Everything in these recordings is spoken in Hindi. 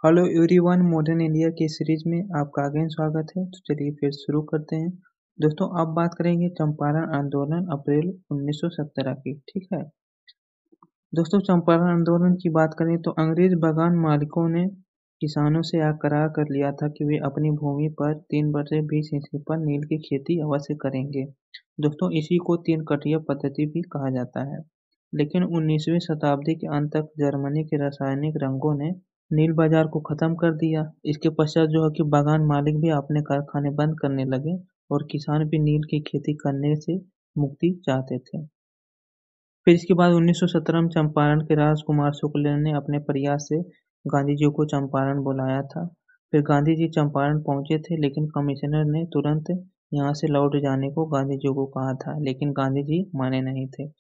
हेलो एवरीवन, मॉडर्न इंडिया की सीरीज में आपका अगेन स्वागत है। तो चलिए फिर शुरू करते हैं। दोस्तों, अब बात करेंगे चंपारण आंदोलन अप्रैल 1917 की। ठीक है दोस्तों, चंपारण आंदोलन की बात करें तो अंग्रेज बागान मालिकों ने किसानों से यह करार कर लिया था कि वे अपनी भूमि पर 3/20 हिस्से पर नील की खेती अवश्य करेंगे। दोस्तों, इसी को तीन कटिया पद्धति भी कहा जाता है। लेकिन 19वीं शताब्दी के अंत तक जर्मनी के रासायनिक रंगों ने नील बाजार को खत्म कर दिया। इसके पश्चात जो है कि बागान मालिक भी अपने कारखाने बंद करने लगे और किसान भी नील की खेती करने से मुक्ति चाहते थे। फिर इसके बाद 1917 में चंपारण के राजकुमार शुक्ल ने अपने प्रयास से गांधी जी को चंपारण बुलाया था। फिर गांधी जी चंपारण पहुंचे थे, लेकिन कमिश्नर ने तुरंत यहाँ से लौट जाने को गांधी जी को कहा था, लेकिन गांधी जी माने नहीं थे।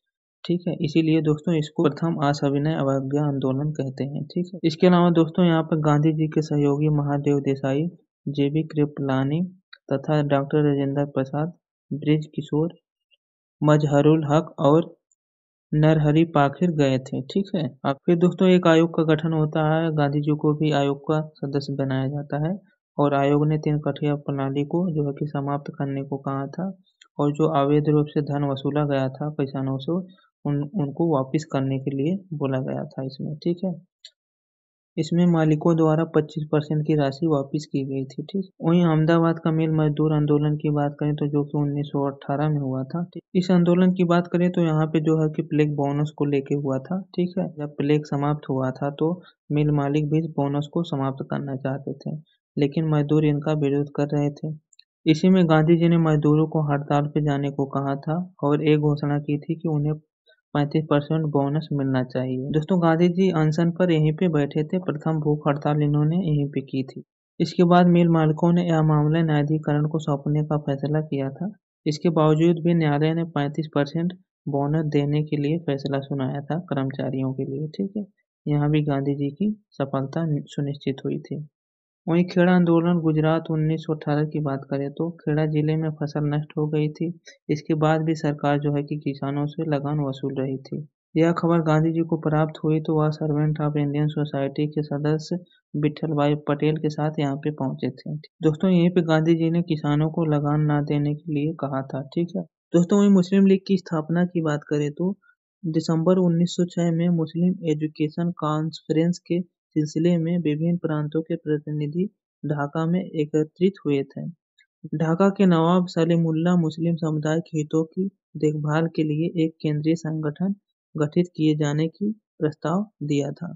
ठीक है, इसीलिए दोस्तों इसको प्रथम असविनय अवज्ञा आंदोलन कहते हैं। ठीक है, इसके अलावा दोस्तों यहाँ पर गांधी जी के सहयोगी महादेव देसाई, जेबी कृपलानी तथा डॉक्टर राजेंद्र प्रसाद, ब्रिज किशोर, मजहरुल हक और नरहरि पाखिर गए थे। ठीक है, अब फिर दोस्तों एक आयोग का गठन होता है। गांधी जी को भी आयोग का सदस्य बनाया जाता है और आयोग ने तीन कठिया प्रणाली को जो है कि समाप्त करने को कहा था, और जो अवैध रूप से धन वसूला गया था किसानों से उनको वापस करने के लिए बोला गया था इसमें। ठीक है, इसमें मालिकों द्वारा 25% की राशि वापस की गई थी। ठीक, वहीं अहमदाबाद का मिल मजदूर आंदोलन की बात करें तो जो कि 1918 में हुआ था। इस आंदोलन की बात करें तो यहाँ पे जो है कि प्लेग बोनस को लेके हुआ था। ठीक है, जब प्लेग समाप्त हुआ था तो मिल मालिक भी इस बोनस को समाप्त करना चाहते थे, लेकिन मजदूर इनका विरोध कर रहे थे। इसी में गांधी जी ने मजदूरों को हड़ताल पे जाने को कहा था और एक घोषणा की थी कि उन्हें 35% बोनस मिलना चाहिए। दोस्तों, गांधी जी अनशन पर यहीं पे बैठे थे। प्रथम भूख हड़ताल इन्होंने यहीं पे की थी। इसके बाद मिल मालिकों ने यह मामला न्यायाधिकरण को सौंपने का फैसला किया था। इसके बावजूद भी न्यायालय ने 35% बोनस देने के लिए फैसला सुनाया था कर्मचारियों के लिए। ठीक है, यहाँ भी गांधी जी की सफलता सुनिश्चित हुई थी। वहीं खेड़ा आंदोलन गुजरात 1918 की बात करें तो खेड़ा जिले में फसल नष्ट हो गई थी। इसके बाद भी सरकार जो है कि किसानों से लगान वसूल रही थी। यह खबर गांधी जी को प्राप्त हुई तो वह सर्वेंट ऑफ इंडियन सोसाइटी के सदस्य विठल भाई पटेल के साथ यहाँ पे पहुंचे थे। दोस्तों, यहीं पे गांधी जी ने किसानों को लगान ना देने के लिए कहा था। ठीक है दोस्तों, वहीं मुस्लिम लीग की स्थापना की बात करें तो दिसंबर 1906 में मुस्लिम एजुकेशन कॉन्फ्रेंस के सिलसिले में विभिन्न प्रांतों के प्रतिनिधि ढाका में एकत्रित हुए थे। ढाका के नवाब सलीमुल्लाह मुस्लिम समुदाय के हितों की देखभाल के लिए एक केंद्रीय संगठन गठित किए जाने की प्रस्ताव दिया था।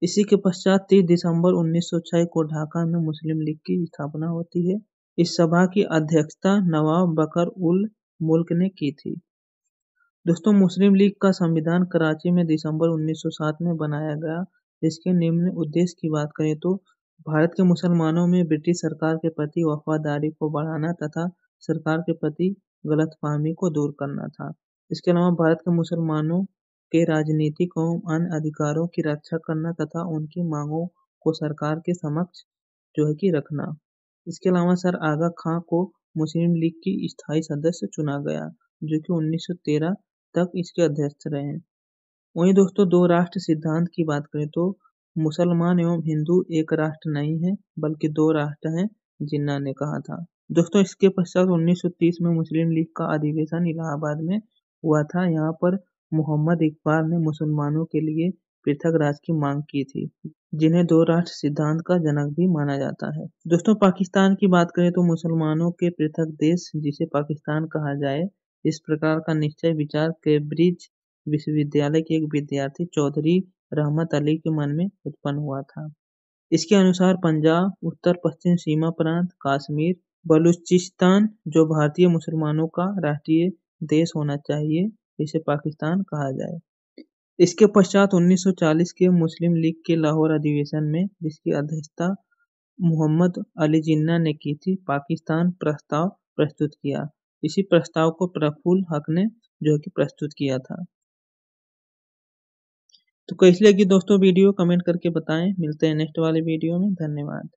इसी के पश्चात 30 दिसंबर 1906 को ढाका में मुस्लिम लीग की स्थापना होती है। इस सभा की अध्यक्षता नवाब बकर उल मुल्क ने की थी। दोस्तों, मुस्लिम लीग का संविधान कराची में दिसंबर 1907 में बनाया गया। इसके निम्न उद्देश्य की बात करें तो भारत के मुसलमानों में ब्रिटिश सरकार के प्रति वफादारी को बढ़ाना तथा सरकार के प्रति गलतफहमी को दूर करना था। इसके अलावा भारत के मुसलमानों के राजनीतिक एवं अन्य अधिकारों की रक्षा करना तथा उनकी मांगों को सरकार के समक्ष जो है कि रखना। इसके अलावा सर आगा खां को मुस्लिम लीग की स्थायी सदस्य चुना गया, जो कि 1913 तक इसके अध्यक्ष रहे। वहीं दोस्तों, दो राष्ट्र सिद्धांत की बात करें तो मुसलमान एवं हिंदू एक राष्ट्र नहीं है बल्कि दो राष्ट्र हैं, जिन्ना ने कहा था। दोस्तों, इसके पश्चात 1930 में मुस्लिम लीग का अधिवेशन इलाहाबाद में हुआ था। यहाँ पर मोहम्मद इकबाल ने मुसलमानों के लिए पृथक राज्य की मांग की थी, जिन्हें दो राष्ट्र सिद्धांत का जनक भी माना जाता है। दोस्तों, पाकिस्तान की बात करें तो मुसलमानों के पृथक देश जिसे पाकिस्तान कहा जाए, इस प्रकार का निश्चय विचार कैम्ब्रिज विश्वविद्यालय के एक विद्यार्थी चौधरी रहमत अली के मन में उत्पन्न हुआ था। इसके अनुसार पंजाब, उत्तर पश्चिम सीमा प्रांत, कश्मीर, बलूचिस्तान जो भारतीय मुसलमानों का राष्ट्रीय देश होना चाहिए, इसे पाकिस्तान कहा जाए। इसके पश्चात 1940 के मुस्लिम लीग के लाहौर अधिवेशन में, जिसकी अध्यक्षता मोहम्मद अली जिन्ना ने की थी, पाकिस्तान प्रस्ताव प्रस्तुत किया। इसी प्रस्ताव को प्रफुल्ल हक ने जो कि प्रस्तुत किया था। तो कैसी लगी दोस्तों वीडियो, कमेंट करके बताएं। मिलते हैं नेक्स्ट वाले वीडियो में। धन्यवाद।